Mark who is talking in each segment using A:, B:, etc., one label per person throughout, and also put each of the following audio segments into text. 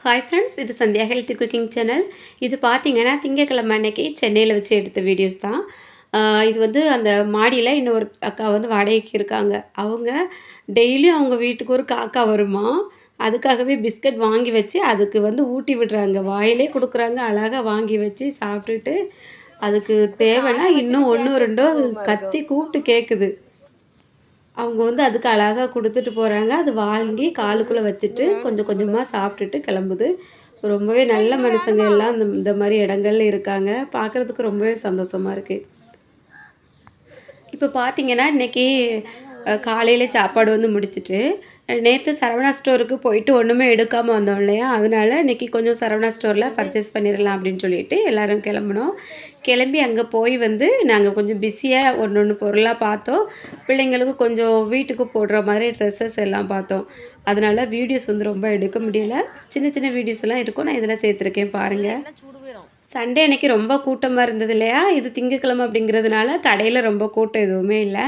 A: Hi friends, இது Sandhya healthy cooking channel. இது பார்த்தீங்கன்னா திங்கக்கிழமை அன்னைக்கு சென்னையில் வச்சு எடுத்த வீடியோஸ் தான். இது வந்து அந்த மாடியில் இன்னொரு அக்கா வந்து வாடகைக்கு இருக்காங்க. அவங்க டெய்லியும் அவங்க வீட்டுக்கு ஒரு காக்கா வருமா, அதுக்காகவே பிஸ்கட் வாங்கி வச்சு அதுக்கு வந்து ஊட்டி விடுறாங்க. வாயிலே கொடுக்குறாங்க. அழகாக வாங்கி வச்சு சாப்பிட்டுட்டு அதுக்கு தேவைன்னா இன்னும் ஒன்றோ ரெண்டோ அது கத்தி கூப்பிட்டு கேட்குது. அவங்க வந்து அதுக்கு அழகா குடுத்துட்டு போறாங்க. அது வாங்கி காலுக்குள்ள வச்சுட்டு கொஞ்சம் கொஞ்சமா சாப்பிட்டுட்டு கிளம்புது. ரொம்பவே நல்ல மனுசங்க எல்லாம் இந்த மாரி இடங்கள்ல இருக்காங்க. பார்க்குறதுக்கு ரொம்பவே சந்தோஷமா இருக்கு. இப்போ பார்த்தீங்கன்னா, இன்னைக்கு காலையில சாப்பாடு வந்து முடிச்சுட்டு, நேத்து சரவணா ஸ்டோருக்கு போயிட்டு ஒண்ணுமே எடுக்காம வந்தோம் இல்லையா? அதனால இன்னைக்கு கொஞ்சம் சரவணா ஸ்டோர்ல பர்ச்சேஸ் பண்ணிடலாம் அப்படின்னு சொல்லிட்டு எல்லாரும் கிளம்புனோம். கிளம்பி அங்கே போய் வந்து நாங்க கொஞ்சம் பிஸியா ஒண்ணொண்ணு பொருளா பார்த்தோம். பிள்ளைங்களுக்கு கொஞ்சம் வீட்டுக்கு போடுற மாதிரி ட்ரெஸ்ஸஸ் எல்லாம் பார்த்தோம். அதனால வீடியோஸ் வந்து ரொம்ப எடுக்க முடியல. சின்ன சின்ன வீடியோஸ் எல்லாம் இருக்கும். நான் இதில சேர்த்துருக்கேன் பாருங்க. சண்டே அன்னைக்கு ரொம்ப கூட்டமா இருந்தது இல்லையா? இது திங்கட்கிழமை அப்படிங்கிறதுனால கடையில ரொம்ப கூட்டம் எதுவுமே இல்ல.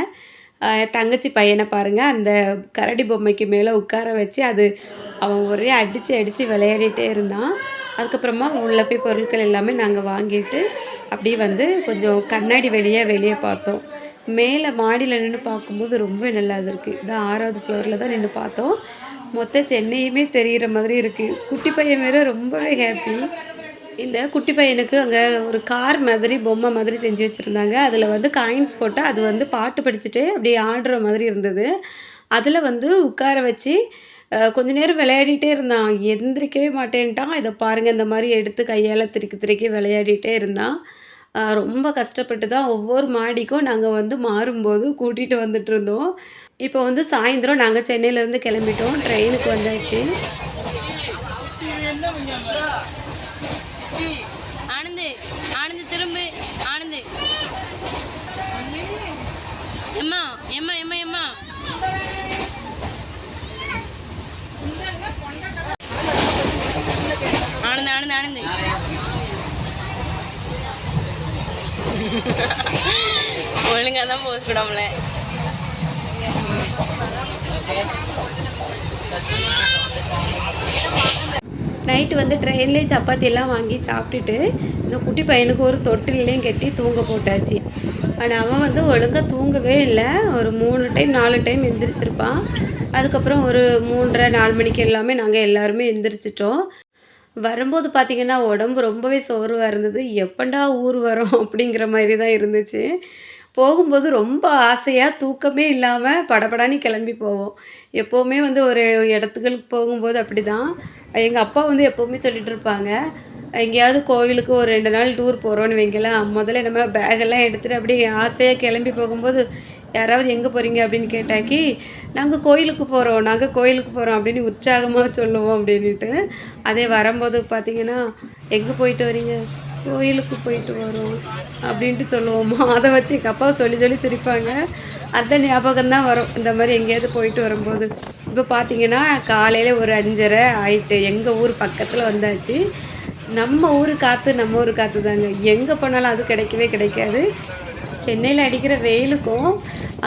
A: தங்கச்சி பையனை பாருங்க, அந்த கரடி பொம்மைக்கு மேலே உட்கார வச்சு அவன் ஒரே அடித்து அடித்து விளையாடிட்டே இருந்தான். அதுக்கப்புறமா உள்ள போய் பொருட்கள் எல்லாமே நாங்கள் வாங்கிட்டு அப்படியே வந்து கொஞ்சம் கண்ணாடி வெளியே பார்த்தோம். மேலே மாடியில் நின்று பார்க்கும்போது ரொம்ப நல்லா இருக்குது. இதான் 6வது ஃப்ளோரில் தான் நின்று பார்த்தோம். மொத்த சென்னையுமே தெரிகிற மாதிரி இருக்குது. குட்டி பையன் வேறு ரொம்பவே ஹாப்பி. இந்த குட்டி பையனுக்கு அங்கே ஒரு கார் மாதிரி பொம்மை மாதிரி செஞ்சு வச்சுருந்தாங்க. அதில் வந்து காயின்ஸ் போட்டு அது வந்து பாட்டு படிச்சுட்டே அப்படியே ஆடுற மாதிரி இருந்தது. அதில் வந்து உட்கார வச்சு கொஞ்ச நேரம் விளையாடிட்டே இருந்தான். எந்திரிக்கவே மாட்டேன்ட்டான். இதை பாருங்கள், இந்த மாதிரி எடுத்து கையால் திருக்கி திருக்கி விளையாடிட்டே இருந்தான். ரொம்ப கஷ்டப்பட்டு தான் ஒவ்வொரு மாடிக்கும் நாங்கள் வந்து மாறும்போது கூட்டிகிட்டு வந்துட்டுருந்தோம். இப்போ வந்து சாயந்தரம் நாங்கள் சென்னையிலேருந்து கிளம்பிட்டோம். ட்ரெயினுக்கு வந்தாச்சு.
B: ஆனந்து ஆனந்து திரும்பு ஆனந்து எம்மா எம்மா எம்மா எம்மா ஆனந்து ஆனந்து ஆனந்து ஒழுங்கா தான் போஸ்ட் விடாமல.
A: நைட்டு வந்து ட்ரெயின்லேயே சப்பாத்தி எல்லாம் வாங்கி சாப்பிட்டுட்டு இந்த குட்டி பையனுக்கு ஒரு தொட்டிலையும் கட்டி தூங்க போட்டாச்சு. ஆனால் அவன் வந்து ஒழுங்காக தூங்கவே இல்லை. ஒரு 3 டைம் 4 டைம் எந்திரிச்சிருப்பான். அதுக்கப்புறம் ஒரு 3:30 4 மணிக்கு எல்லாமே நாங்கள் எல்லாருமே எந்திரிச்சிட்டோம். வரும்போது பார்த்திங்கன்னா உடம்பு ரொம்பவே சோர்வாக இருந்தது. எப்பண்டா ஊர் வரோம் அப்படிங்கிற மாதிரி தான் இருந்துச்சு. போகும்போது ரொம்ப ஆசையாக தூக்கமே இல்லாமல் படபடன்னு கிளம்பி போவோம். எப்போவுமே வந்து ஒரு இடத்துகளுக்கு போகும்போது அப்படி தான். எங்கள் அப்பா வந்து எப்போவுமே சொல்லிகிட்டு இருப்பாங்க, எங்கேயாவது கோவிலுக்கு ஒரு 2 நாள் டூர் போகிறோன்னு வைங்களேன், முதல்ல நம்ம பேகெல்லாம் எடுத்துகிட்டு அப்படியே ஆசையாக கிளம்பி போகும்போது யாராவது எங்கே போகிறீங்க அப்படின்னு கேட்டாக்கி, நாங்கள் கோயிலுக்கு போகிறோம் அப்படின்னு உற்சாகமாக சொல்லுவோம் அப்படின்ட்டு. அதே வரும்போது பார்த்திங்கன்னா, எங்கே போயிட்டு வரீங்க? கோயிலுக்கு போயிட்டு வரோம் அப்படின்ட்டு சொல்லுவோமா. அதை வச்சு எங்கள் அப்பா சொல்லி சொல்லி சிரிப்பாங்க. அந்த ஞாபகம் தான் வரும் இந்த மாதிரி எங்கேயாவது போயிட்டு வரும்போது. இப்போ பார்த்திங்கன்னா காலையில் ஒரு 5:30 ஆயிட்டு. எங்கள் ஊர் பக்கத்தில் வந்தாச்சு. நம்ம ஊர் காற்று தாங்க. எங்கே போனாலும் அது கிடைக்கவே கிடைக்காது. சென்னையில் அடிக்கிற வெயிலுக்கும்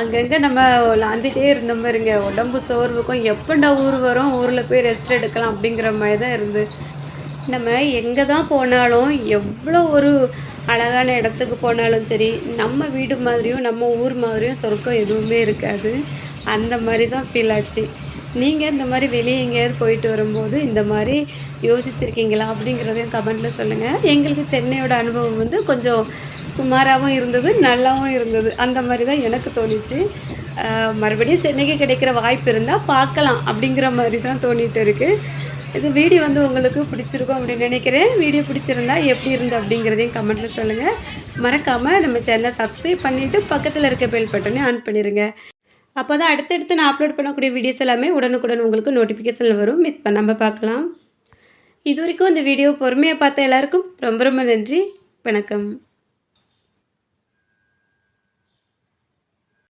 A: அங்கங்கே நம்ம லாந்திட்டே இருந்தோம் பாருங்க, உடம்பு சோர்வுக்கும் எப்பண்டா ஊர் வரும், ஊரில் போய் ரெஸ்ட் எடுக்கலாம் அப்படிங்கிற மாதிரி தான் இருந்து. நம்ம எங்கே தான் போனாலும் எவ்வளோ ஒரு அழகான இடத்துக்கு போனாலும் சரி, நம்ம வீடு மாதிரியும் நம்ம ஊர் மாதிரியும் சொர்க்கம் எதுவுமே இருக்காது. அந்த மாதிரி தான் ஃபீல் ஆச்சு. நீங்கள் இந்த மாதிரி வெளியே எங்கேயாவது போயிட்டு வரும்போது இந்த மாதிரி யோசிச்சிருக்கீங்களா அப்படிங்கிறதையும் கமெண்ட்டில் சொல்லுங்கள். எங்களுக்கு சென்னையோட அனுபவம் வந்து கொஞ்சம் சுமாராகவும் இருந்தது, நல்லாவும் இருந்தது. அந்த மாதிரி தான் எனக்கு தோணிச்சு. மறுபடியும் சென்னைக்கு கிடைக்கிற வாய்ப்பு இருந்தால் பார்க்கலாம் அப்படிங்கிற மாதிரி தான் தோணிகிட்டு இருக்குது. இது வீடியோ வந்து உங்களுக்கு பிடிச்சிருக்கும் அப்படின்னு நினைக்கிறேன். வீடியோ பிடிச்சிருந்தா எப்படி இருந்து அப்படிங்கிறதையும் கமெண்ட்டில் சொல்லுங்கள். மறக்காமல் நம்ம சேனலை சப்ஸ்கிரைப் பண்ணிவிட்டு பக்கத்தில் இருக்க பெல் பட்டனை ஆன் பண்ணிடுங்க. அப்போ தான் அடுத்தடுத்து நான் அப்லோட் பண்ணக்கூடிய வீடியோஸ் எல்லாமே உடனுக்குடன் உங்களுக்கு நோட்டிஃபிகேஷனில் வரும். மிஸ் பண்ணாமல் பார்க்கலாம். இது வரைக்கும் இந்த வீடியோ பொறுமையாக பார்த்த எல்லாருக்கும் ரொம்ப ரொம்ப நன்றி. வணக்கம்.